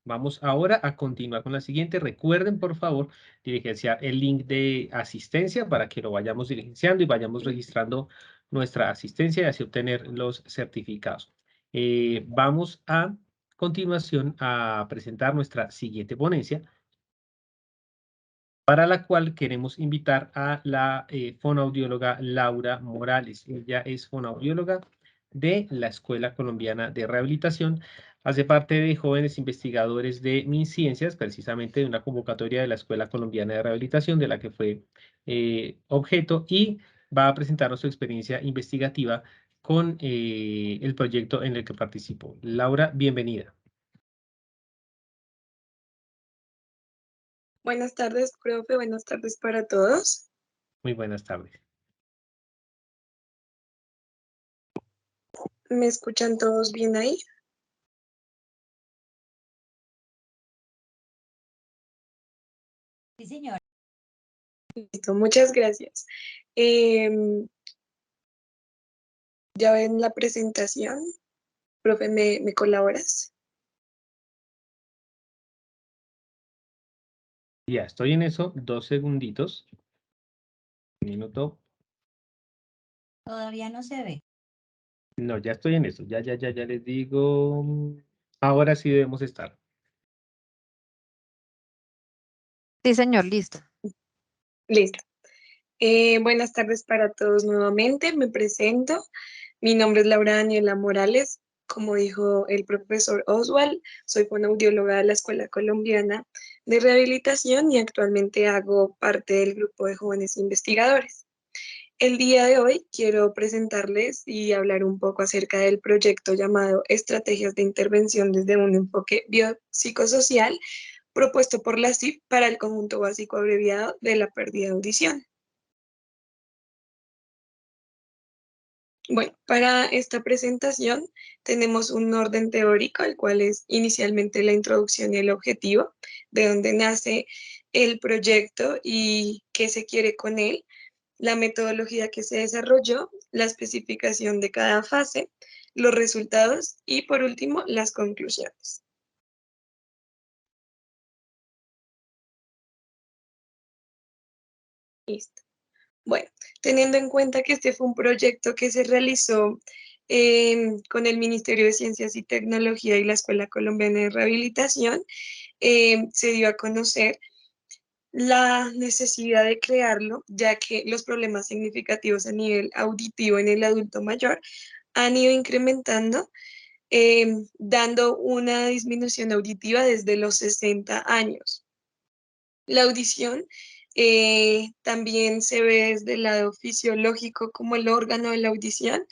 Vamos ahora a continuar con la siguiente. Recuerden, por favor, diligenciar el link de asistencia para que lo vayamos diligenciando y vayamos registrando nuestra asistencia y así obtener los certificados. Vamos a continuación a presentar nuestra siguiente ponencia, para la cual queremos invitar a la fonoaudióloga Laura Morales. Ella es fonoaudióloga de la Escuela Colombiana de Rehabilitación. Hace parte de jóvenes investigadores de MinCiencias, precisamente de una convocatoria de la Escuela Colombiana de Rehabilitación, de la que fue objeto, y va a presentarnos su experiencia investigativa con el proyecto en el que participó. Laura, bienvenida. Buenas tardes, profe. Buenas tardes para todos. Muy buenas tardes. ¿Me escuchan todos bien ahí? Sí, señor. Listo, muchas gracias. Ya ven la presentación. Profe, ¿me colaboras? Ya estoy en eso, 2 segunditos. Un minuto. Todavía no se ve. No, ya estoy en eso. Ya les digo. Ahora sí debemos estar. Sí, señor, listo. Listo. Buenas tardes para todos nuevamente. Me presento. Mi nombre es Laura Daniela Morales. Como dijo el profesor Oswald, soy fonoaudióloga de la Escuela Colombiana de Rehabilitación y actualmente hago parte del grupo de jóvenes investigadores. El día de hoy quiero presentarles y hablar un poco acerca del proyecto llamado Estrategias de Intervención desde un enfoque biopsicosocial propuesto por la CIP para el conjunto básico abreviado de la pérdida de audición. Bueno, para esta presentación tenemos un orden teórico, el cual es inicialmente la introducción y el objetivo, de dónde nace el proyecto y qué se quiere con él, la metodología que se desarrolló, la especificación de cada fase, los resultados y, por último, las conclusiones. Listo. Bueno, teniendo en cuenta que este fue un proyecto que se realizó con el Ministerio de Ciencias y Tecnología y la Escuela Colombiana de Rehabilitación, se dio a conocer la necesidad de crearlo, ya que los problemas significativos a nivel auditivo en el adulto mayor han ido incrementando, dando una disminución auditiva desde los 60 años. La audición también se ve desde el lado fisiológico como el órgano de la audición,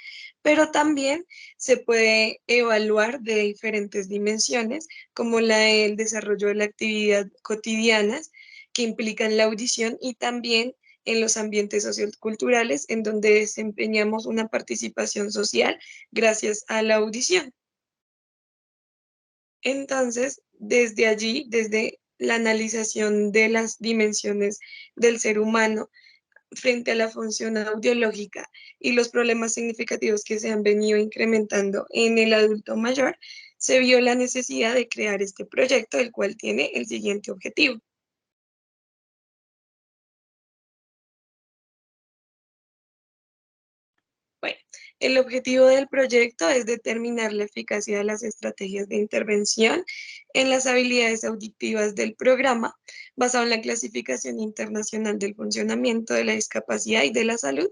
pero también se puede evaluar de diferentes dimensiones, como la del desarrollo de la actividad cotidianas que implican la audición y también en los ambientes socioculturales en donde desempeñamos una participación social gracias a la audición. Entonces, desde allí, desde la analización de las dimensiones del ser humano frente a la función audiológica y los problemas significativos que se han venido incrementando en el adulto mayor, se vio la necesidad de crear este proyecto, el cual tiene el siguiente objetivo. Bueno, el objetivo del proyecto es determinar la eficacia de las estrategias de intervención en las habilidades auditivas del programa, basado en la clasificación internacional del funcionamiento de la discapacidad y de la salud,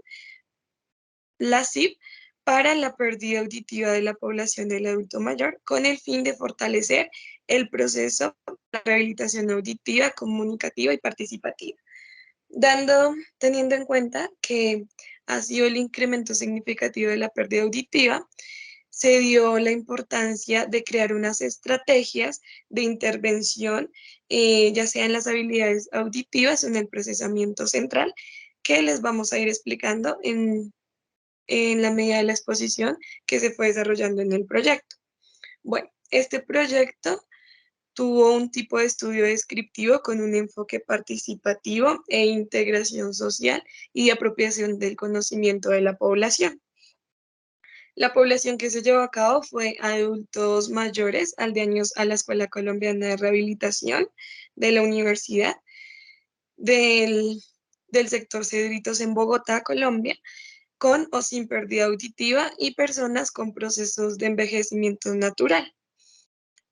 la CIP, para la pérdida auditiva de la población del adulto mayor, con el fin de fortalecer el proceso de rehabilitación auditiva, comunicativa y participativa. Teniendo en cuenta que ha sido el incremento significativo de la pérdida auditiva, se dio la importancia de crear unas estrategias de intervención, ya sea en las habilidades auditivas o en el procesamiento central, que les vamos a ir explicando en la medida de la exposición que se fue desarrollando en el proyecto. Bueno, este proyecto tuvo un tipo de estudio descriptivo con un enfoque participativo e integración social y de apropiación del conocimiento de la población. La población que se llevó a cabo fue adultos mayores, aldeanos a la Escuela Colombiana de Rehabilitación de la Universidad del, del sector Cedritos en Bogotá, Colombia, con o sin pérdida auditiva y personas con procesos de envejecimiento natural.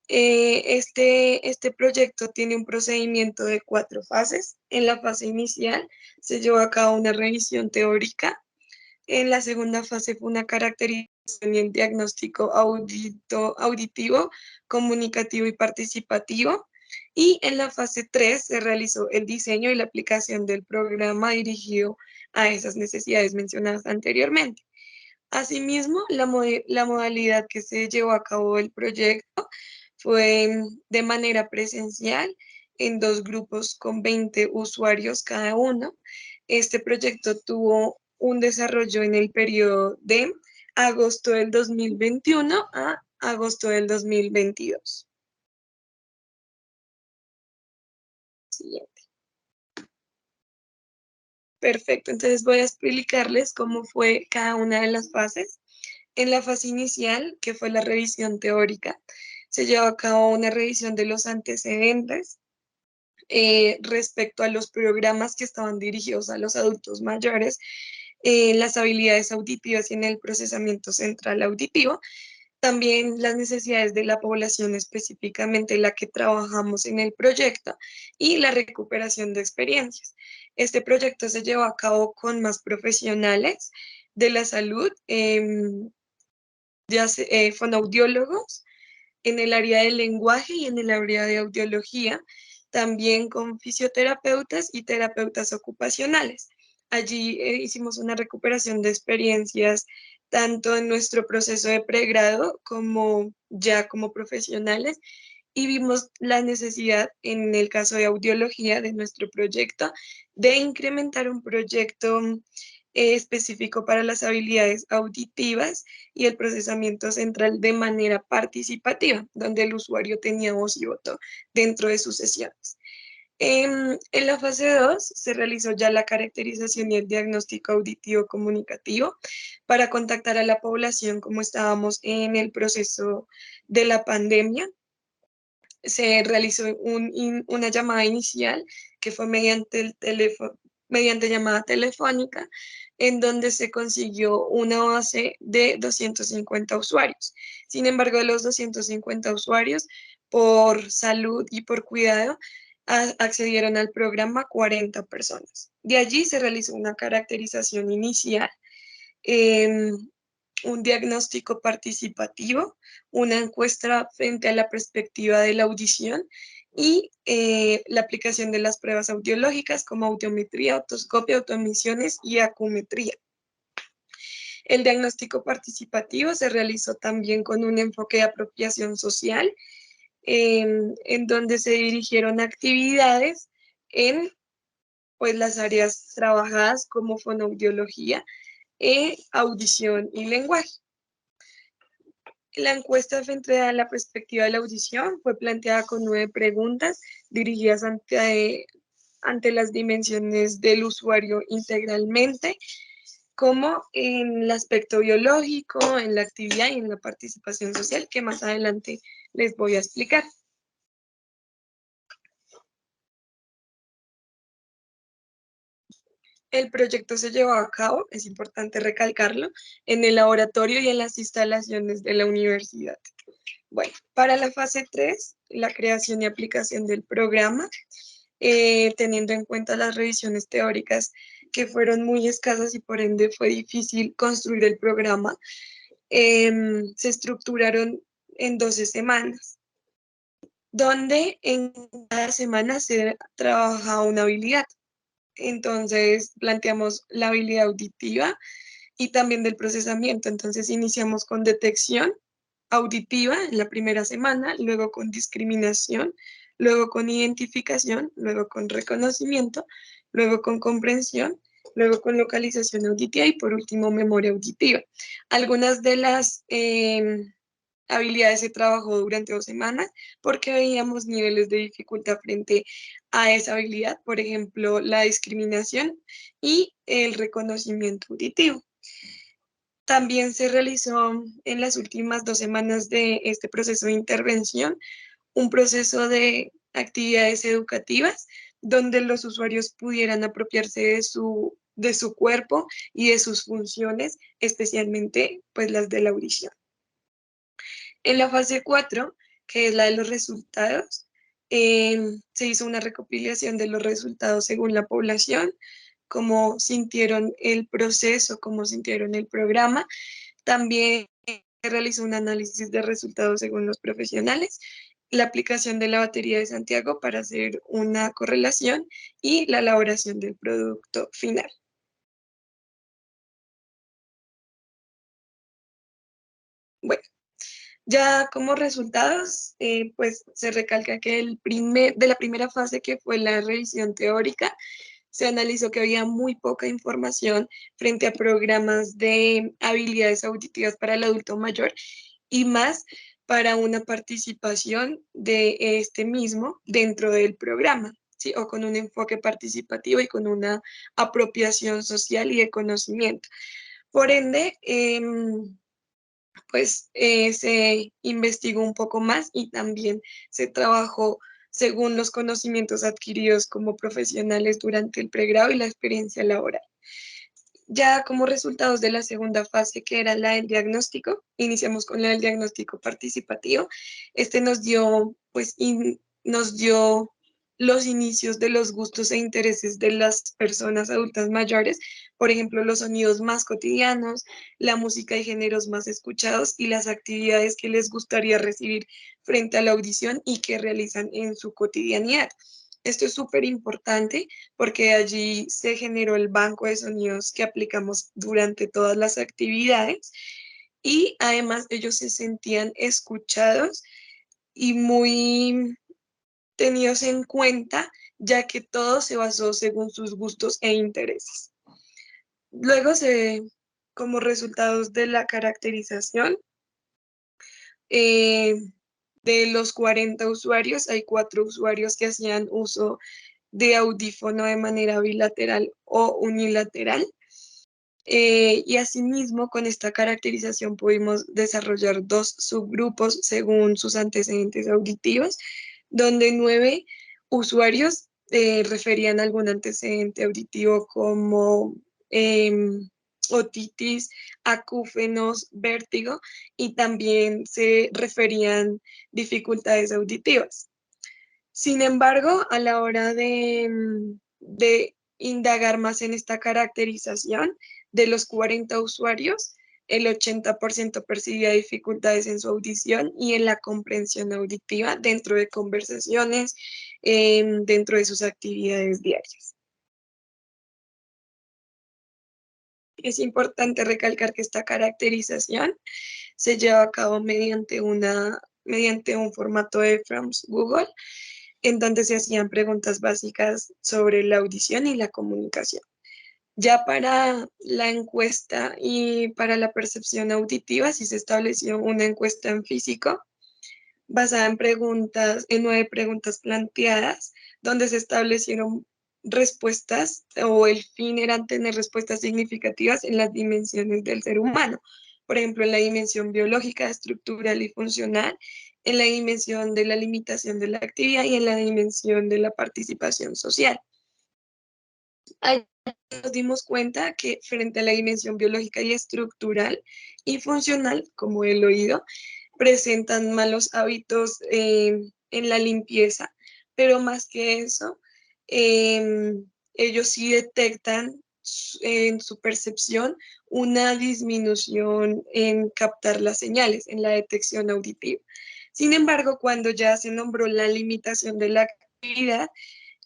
Este proyecto tiene un procedimiento de 4 fases. En la fase inicial se llevó a cabo una revisión teórica. En la segunda fase fue una caracterización y el diagnóstico auditivo, comunicativo y participativo. Y en la fase 3 se realizó el diseño y la aplicación del programa dirigido a esas necesidades mencionadas anteriormente. Asimismo, la modalidad que se llevó a cabo el proyecto fue de manera presencial en 2 grupos con 20 usuarios cada uno. Este proyecto tuvo un desarrollo en el periodo de agosto del 2021 a agosto del 2022. Siguiente. Perfecto, entonces voy a explicarles cómo fue cada una de las fases. En la fase inicial, que fue la revisión teórica, se llevó a cabo una revisión de los antecedentes respecto a los programas que estaban dirigidos a los adultos mayores, las habilidades auditivas y en el procesamiento central auditivo, también las necesidades de la población específicamente la que trabajamos en el proyecto y la recuperación de experiencias. Este proyecto se llevó a cabo con más profesionales de la salud, fonoaudiólogos en el área del lenguaje y en el área de audiología, también con fisioterapeutas y terapeutas ocupacionales. Allí hicimos una recuperación de experiencias tanto en nuestro proceso de pregrado como ya como profesionales y vimos la necesidad en el caso de audiología de nuestro proyecto de incrementar un proyecto específico para las habilidades auditivas y el procesamiento central de manera participativa, donde el usuario tenía voz y voto dentro de sus sesiones. En la fase 2 se realizó ya la caracterización y el diagnóstico auditivo comunicativo para contactar a la población como estábamos en el proceso de la pandemia. Se realizó una llamada inicial que fue mediante el teléfono, mediante llamada telefónica, en donde se consiguió una base de 250 usuarios. Sin embargo, de los 250 usuarios, por salud y por cuidado, accedieron al programa 40 personas. De allí se realizó una caracterización inicial, un diagnóstico participativo, una encuesta frente a la perspectiva de la audición y la aplicación de las pruebas audiológicas como audiometría, otoscopio, autoemisiones y acumetría. El diagnóstico participativo se realizó también con un enfoque de apropiación social, en donde se dirigieron actividades en pues, las áreas trabajadas como fonoaudiología, audición y lenguaje. La encuesta frente a la perspectiva de la audición fue planteada con 9 preguntas dirigidas ante las dimensiones del usuario integralmente, como en el aspecto biológico, en la actividad y en la participación social, que más adelante les voy a explicar. El proyecto se llevó a cabo, es importante recalcarlo, en el laboratorio y en las instalaciones de la universidad. Bueno, para la fase 3, la creación y aplicación del programa, teniendo en cuenta las revisiones teóricas que fueron muy escasas y por ende fue difícil construir el programa, se estructuraron en 12 semanas, donde en cada semana se trabaja una habilidad. Entonces planteamos la habilidad auditiva y también del procesamiento. Entonces iniciamos con detección auditiva en la primera semana, luego con discriminación, luego con identificación, luego con reconocimiento, luego con comprensión, luego con localización auditiva y por último memoria auditiva. Algunas de las habilidades se trabajó durante 2 semanas porque veíamos niveles de dificultad frente a esa habilidad, por ejemplo, la discriminación y el reconocimiento auditivo. También se realizó en las últimas 2 semanas de este proceso de intervención un proceso de actividades educativas donde los usuarios pudieran apropiarse de su cuerpo y de sus funciones, especialmente pues las de la audición. En la fase 4, que es la de los resultados, se hizo una recopilación de los resultados según la población, cómo sintieron el proceso, cómo sintieron el programa. También se realizó un análisis de resultados según los profesionales, la aplicación de la batería de Santiago para hacer una correlación y la elaboración del producto final. Bueno, ya como resultados, pues se recalca que de la primera fase, que fue la revisión teórica, se analizó que había muy poca información frente a programas de habilidades auditivas para el adulto mayor y más para una participación de este mismo dentro del programa, ¿sí? O con un enfoque participativo y con una apropiación social y de conocimiento. Por ende, pues se investigó un poco más y también se trabajó según los conocimientos adquiridos como profesionales durante el pregrado y la experiencia laboral. Ya como resultados de la segunda fase, que era la del diagnóstico, iniciamos con la del diagnóstico participativo. Este nos dio, pues, nos dio los inicios de los gustos e intereses de las personas adultas mayores, por ejemplo, los sonidos más cotidianos, la música y géneros más escuchados y las actividades que les gustaría recibir frente a la audición y que realizan en su cotidianidad. Esto es súper importante porque allí se generó el banco de sonidos que aplicamos durante todas las actividades y además ellos se sentían escuchados y muy tenidos en cuenta, ya que todo se basó según sus gustos e intereses. Luego, como resultados de la caracterización, eh, de los 40 usuarios, hay 4 usuarios que hacían uso de audífono de manera bilateral o unilateral. Y asimismo, con esta caracterización pudimos desarrollar 2 subgrupos según sus antecedentes auditivos, donde 9 usuarios referían algún antecedente auditivo como otitis, acúfenos, vértigo, y también se referían dificultades auditivas. Sin embargo, a la hora de indagar más en esta caracterización, de los 40 usuarios, el 80% percibía dificultades en su audición y en la comprensión auditiva dentro de conversaciones, dentro de sus actividades diarias. Es importante recalcar que esta caracterización se lleva a cabo mediante un formato de Forms Google, en donde se hacían preguntas básicas sobre la audición y la comunicación. Ya para la encuesta y para la percepción auditiva, sí se estableció una encuesta en físico basada en 9 preguntas planteadas, donde se establecieron respuestas, o el fin era tener respuestas significativas en las dimensiones del ser humano. Por ejemplo, en la dimensión biológica, estructural y funcional, en la dimensión de la limitación de la actividad y en la dimensión de la participación social. Ahí nos dimos cuenta que frente a la dimensión biológica y estructural y funcional, como el oído, presentan malos hábitos en la limpieza, pero más que eso, ellos sí detectan en su percepción una disminución en captar las señales, en la detección auditiva. Sin embargo, cuando ya se nombró la limitación de la actividad,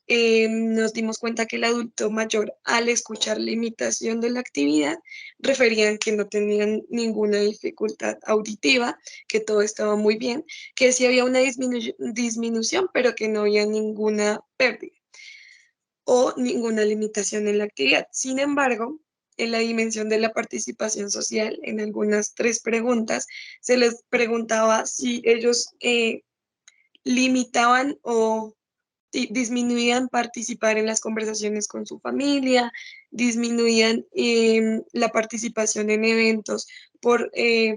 nos dimos cuenta que el adulto mayor, al escuchar la imitación de la actividad, referían que no tenían ninguna dificultad auditiva, que todo estaba muy bien, que sí había una disminución, pero que no había ninguna pérdida o ninguna limitación en la actividad. Sin embargo, en la dimensión de la participación social, en algunas 3 preguntas, se les preguntaba si ellos limitaban o disminuían participar en las conversaciones con su familia, disminuían la participación en eventos por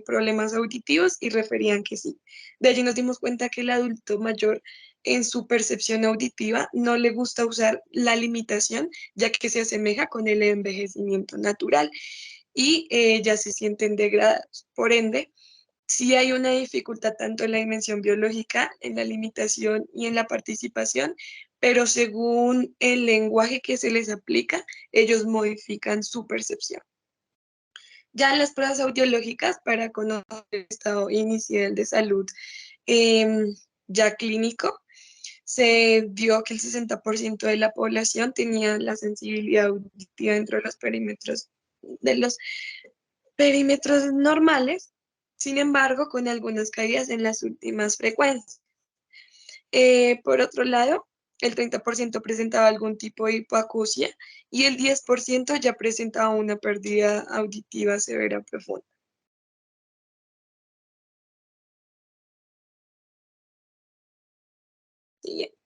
problemas auditivos y referían que sí. De allí nos dimos cuenta que el adulto mayor en su percepción auditiva no le gusta usar la limitación, ya que se asemeja con el envejecimiento natural y ya se sienten degradados. Por ende, sí hay una dificultad tanto en la dimensión biológica, en la limitación y en la participación, pero según el lenguaje que se les aplica, ellos modifican su percepción. Ya en las pruebas audiológicas para conocer el estado inicial de salud ya clínico, se vio que el 60% de la población tenía la sensibilidad auditiva dentro de los perímetros normales, sin embargo, con algunas caídas en las últimas frecuencias. Por otro lado, el 30% presentaba algún tipo de hipoacusia y el 10% ya presentaba una pérdida auditiva severa profunda. Siguiente.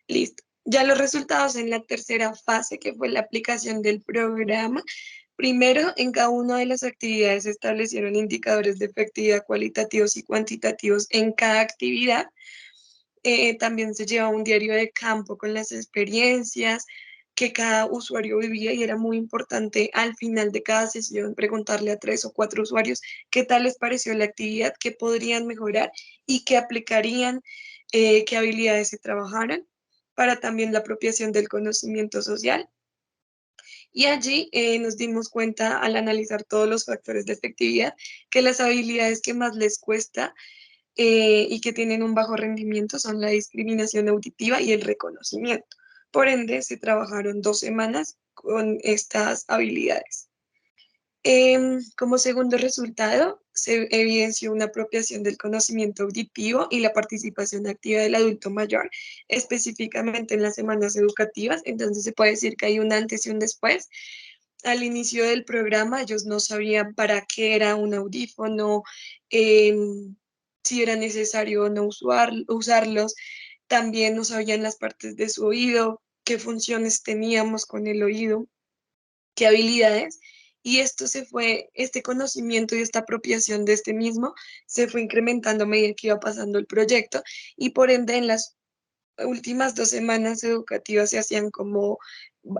Listo. Ya los resultados en la tercera fase, que fue la aplicación del programa. Primero, en cada una de las actividades se establecieron indicadores de efectividad cualitativos y cuantitativos en cada actividad. También se llevaba un diario de campo con las experiencias que cada usuario vivía y era muy importante al final de cada sesión preguntarle a 3 o 4 usuarios qué tal les pareció la actividad, qué podrían mejorar y qué aplicarían, qué habilidades se trabajaran para también la apropiación del conocimiento social. Y allí nos dimos cuenta al analizar todos los factores de efectividad que las habilidades que más les cuesta y que tienen un bajo rendimiento son la discriminación auditiva y el reconocimiento. Por ende, se trabajaron 2 semanas con estas habilidades. Como segundo resultado, se evidenció una apropiación del conocimiento auditivo y la participación activa del adulto mayor, específicamente en las semanas educativas. Entonces, se puede decir que hay un antes y un después. Al inicio del programa, ellos no sabían para qué era un audífono, si era necesario o no usarlos. También no sabían las partes de su oído, qué funciones teníamos con el oído, qué habilidades. Y este conocimiento y esta apropiación de este mismo se fue incrementando a medida que iba pasando el proyecto y por ende en las últimas 2 semanas educativas se hacían como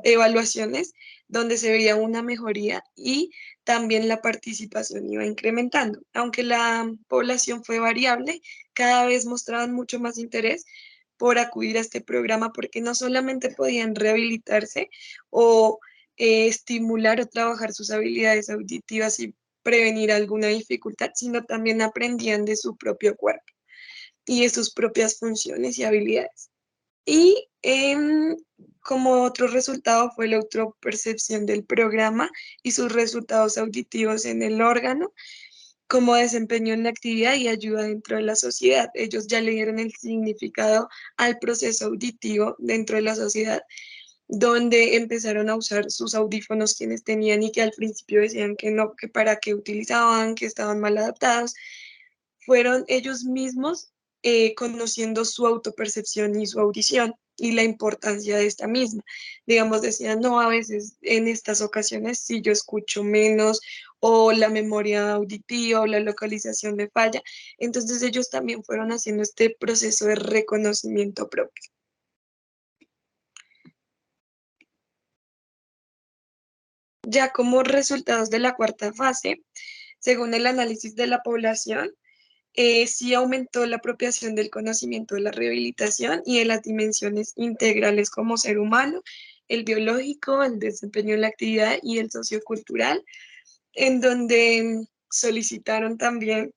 evaluaciones donde se veía una mejoría y también la participación iba incrementando. Aunque la población fue variable, cada vez mostraban mucho más interés por acudir a este programa porque no solamente podían rehabilitarse o estimular o trabajar sus habilidades auditivas y prevenir alguna dificultad, sino también aprendían de su propio cuerpo y de sus propias funciones y habilidades. Y como otro resultado fue la autopercepción del programa y sus resultados auditivos en el órgano, como desempeño en la actividad y ayuda dentro de la sociedad. Ellos ya le dieron el significado al proceso auditivo dentro de la sociedad, donde empezaron a usar sus audífonos quienes tenían y que al principio decían que no, que para qué utilizaban, que estaban mal adaptados. Fueron ellos mismos conociendo su autopercepción y su audición y la importancia de esta misma. Digamos, decían, no, a veces en estas ocasiones sí yo escucho menos o la memoria auditiva o la localización me falla. Entonces ellos también fueron haciendo este proceso de reconocimiento propio. Ya como resultados de la cuarta fase, según el análisis de la población, sí aumentó la apropiación del conocimiento de la rehabilitación y de las dimensiones integrales como ser humano, el biológico, el desempeño en la actividad y el sociocultural, en donde solicitaron también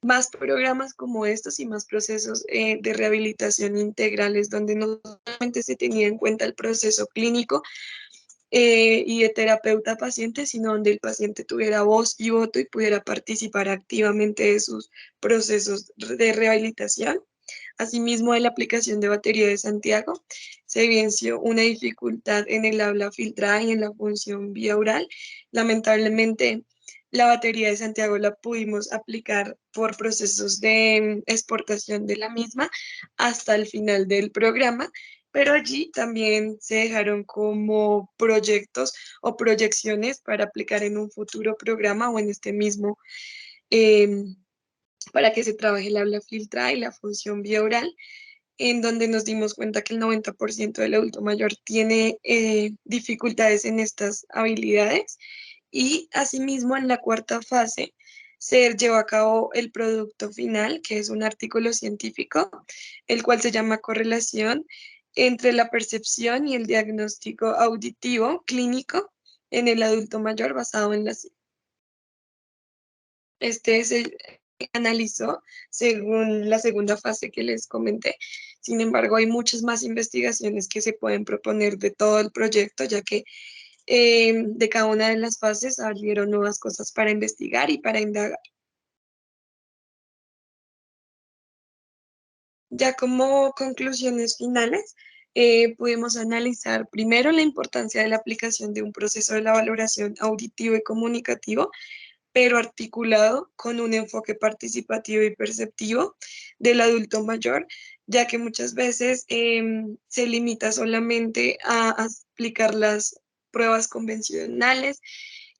más programas como estos y más procesos de rehabilitación integrales, donde no solamente se tenía en cuenta el proceso clínico, y de terapeuta paciente, sino donde el paciente tuviera voz y voto y pudiera participar activamente de sus procesos de rehabilitación. Asimismo, en la aplicación de batería de Santiago se evidenció una dificultad en el habla filtrada y en la función vía oral. Lamentablemente, la batería de Santiago la pudimos aplicar por procesos de exportación de la misma hasta el final del programa pero allí también se dejaron como proyectos o proyecciones para aplicar en un futuro programa o en este mismo, em, para que se trabaje el habla filtrada y la función bioral, en donde nos dimos cuenta que el 90% del adulto mayor tiene dificultades en estas habilidades. Y asimismo, en la cuarta fase se llevó a cabo el producto final, que es un artículo científico, el cual se llama correlación entre la percepción y el diagnóstico auditivo clínico en el adulto mayor basado en las... Este se analizó según la segunda fase que les comenté. Sin embargo, hay muchas más investigaciones que se pueden proponer de todo el proyecto, ya que de cada una de las fases salieron nuevas cosas para investigar y para indagar. Ya como conclusiones finales, pudimos analizar primero la importancia de la aplicación de un proceso de la valoración auditivo y comunicativo, pero articulado con un enfoque participativo y perceptivo del adulto mayor, ya que muchas veces se limita solamente a aplicar las pruebas convencionales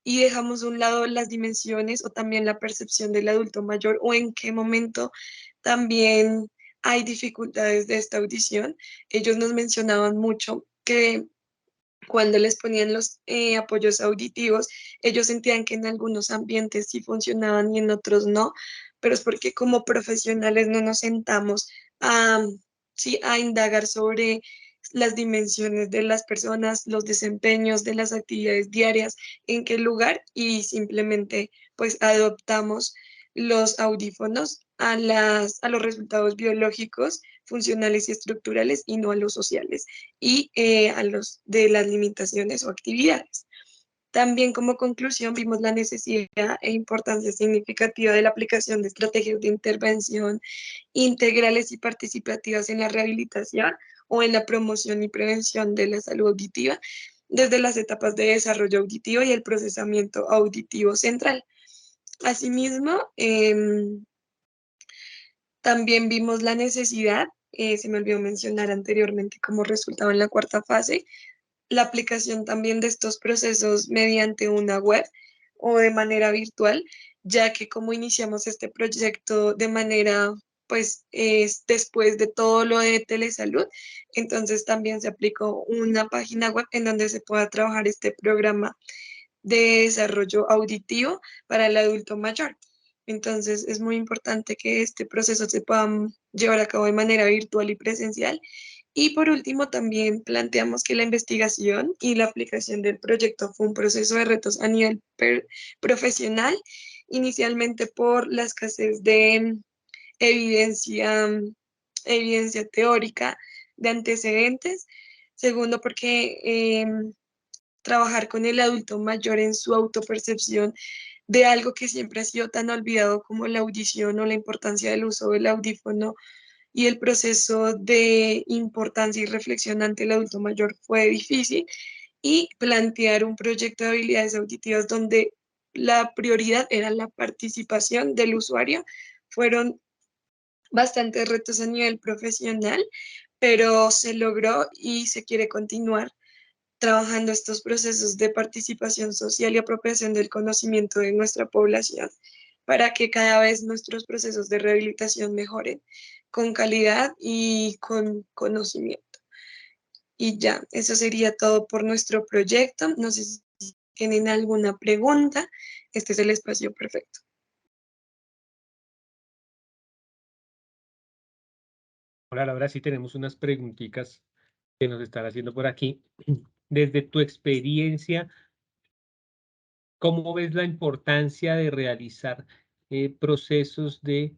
y dejamos a un lado las dimensiones o también la percepción del adulto mayor o en qué momento también hay dificultades de esta audición. Ellos nos mencionaban mucho que cuando les ponían los apoyos auditivos, ellos sentían que en algunos ambientes sí funcionaban y en otros no, pero es porque como profesionales no nos sentamos a, sí, a indagar sobre las dimensiones de las personas, los desempeños de las actividades diarias, en qué lugar y simplemente pues adoptamos los audífonos a los resultados biológicos, funcionales y estructurales y no a los sociales y a los de las limitaciones o actividades. También como conclusión vimos la necesidad e importancia significativa de la aplicación de estrategias de intervención integrales y participativas en la rehabilitación o en la promoción y prevención de la salud auditiva desde las etapas de desarrollo auditivo y el procesamiento auditivo central. Asimismo, también vimos la necesidad, se me olvidó mencionar anteriormente como resultado en la cuarta fase, la aplicación también de estos procesos mediante una web o de manera virtual, ya que como iniciamos este proyecto de manera, pues, es después de todo lo de telesalud, entonces también se aplicó una página web en donde se pueda trabajar este programa de desarrollo auditivo para el adulto mayor. Entonces, es muy importante que este proceso se pueda llevar a cabo de manera virtual y presencial. Y por último, también planteamos que la investigación y la aplicación del proyecto fue un proceso de retos a nivel profesional, inicialmente por la escasez de evidencia, evidencia teórica de antecedentes. Segundo, porque trabajar con el adulto mayor en su autopercepción de algo que siempre ha sido tan olvidado como la audición o la importancia del uso del audífono y el proceso de importancia y reflexión ante el adulto mayor fue difícil y plantear un proyecto de habilidades auditivas donde la prioridad era la participación del usuario fueron bastantes retos a nivel profesional, pero se logró y se quiere continuar trabajando estos procesos de participación social y apropiación del conocimiento de nuestra población para que cada vez nuestros procesos de rehabilitación mejoren con calidad y con conocimiento. Y ya, eso sería todo por nuestro proyecto. No sé si tienen alguna pregunta. Este es el espacio perfecto. Hola, Laura, sí tenemos unas preguntitas que nos están haciendo por aquí. Desde tu experiencia, ¿cómo ves la importancia de realizar procesos de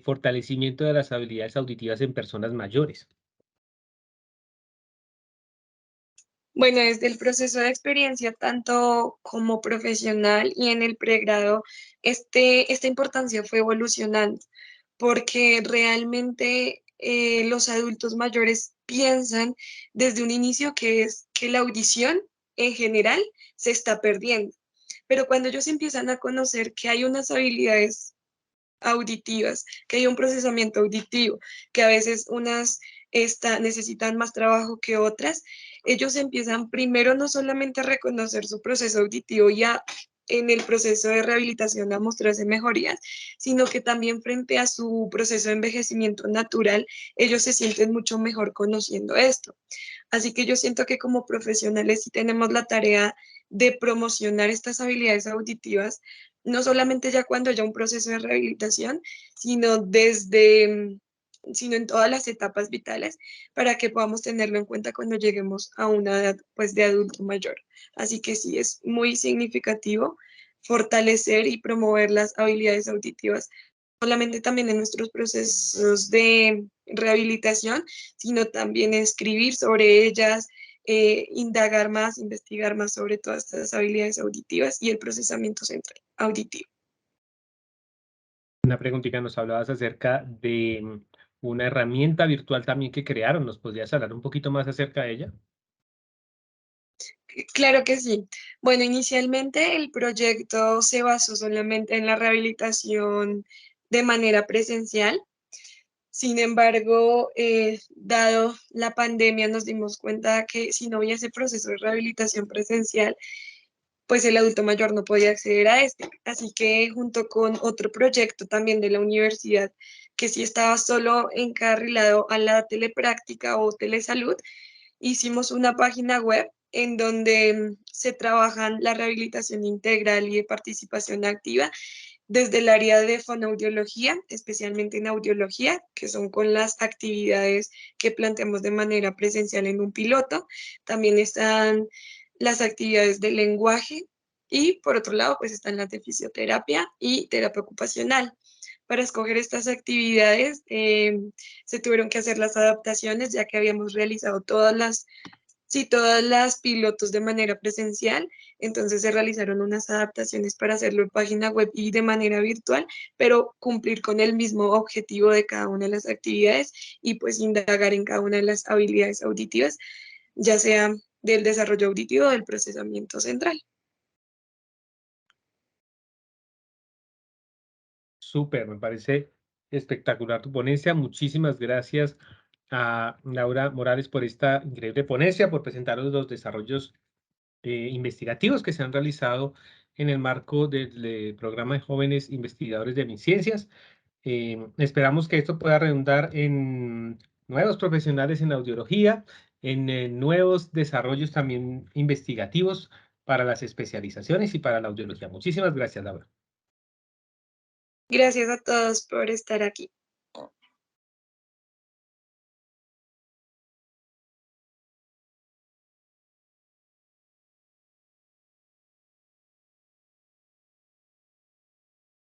fortalecimiento de las habilidades auditivas en personas mayores? Bueno, desde el proceso de experiencia, tanto como profesional y en el pregrado, esta importancia fue evolucionando, porque realmente los adultos mayores piensan desde un inicio que es que la audición en general se está perdiendo. Pero cuando ellos empiezan a conocer que hay unas habilidades auditivas, que hay un procesamiento auditivo, que a veces unas necesitan más trabajo que otras, ellos empiezan primero no solamente a reconocer su proceso auditivo y en el proceso de rehabilitación a mostrarse mejorías, sino que también frente a su proceso de envejecimiento natural, ellos se sienten mucho mejor conociendo esto. Así que yo siento que como profesionales sí tenemos la tarea de promocionar estas habilidades auditivas, no solamente ya cuando haya un proceso de rehabilitación, sino sino en todas las etapas vitales, para que podamos tenerlo en cuenta cuando lleguemos a una edad, pues, de adulto mayor. Así que sí, es muy significativo fortalecer y promover las habilidades auditivas, no solamente también en nuestros procesos de rehabilitación, sino también escribir sobre ellas, indagar más, investigar más sobre todas estas habilidades auditivas y el procesamiento central auditivo. Una preguntita, nos hablabas acerca de una herramienta virtual también que crearon. ¿Nos podrías hablar un poquito más acerca de ella? Claro que sí. Bueno, inicialmente el proyecto se basó solamente en la rehabilitación de manera presencial. Sin embargo, dado la pandemia, nos dimos cuenta que si no había ese proceso de rehabilitación presencial, pues el adulto mayor no podía acceder a este. Así que junto con otro proyecto también de la universidad, que sí estaba solo encarrilado a la telepráctica o telesalud, hicimos una página web en donde se trabajan la rehabilitación integral y de participación activa desde el área de fonoaudiología, especialmente en audiología, que son con las actividades que planteamos de manera presencial en un piloto. También están las actividades de lenguaje y por otro lado, pues están las de fisioterapia y terapia ocupacional. Para escoger estas actividades se tuvieron que hacer las adaptaciones, ya que habíamos realizado todas las pilotos de manera presencial, entonces se realizaron unas adaptaciones para hacerlo en página web y de manera virtual, pero cumplir con el mismo objetivo de cada una de las actividades y pues indagar en cada una de las habilidades auditivas, ya sea del desarrollo auditivo o del procesamiento central. Súper, me parece espectacular tu ponencia. Muchísimas gracias a Laura Morales por esta increíble ponencia, por presentarnos los desarrollos investigativos que se han realizado en el marco del programa de jóvenes investigadores de MinCiencias. Esperamos que esto pueda redundar en nuevos profesionales en audiología, en nuevos desarrollos también investigativos para las especializaciones y para la audiología. Muchísimas gracias, Laura. Gracias a todos por estar aquí.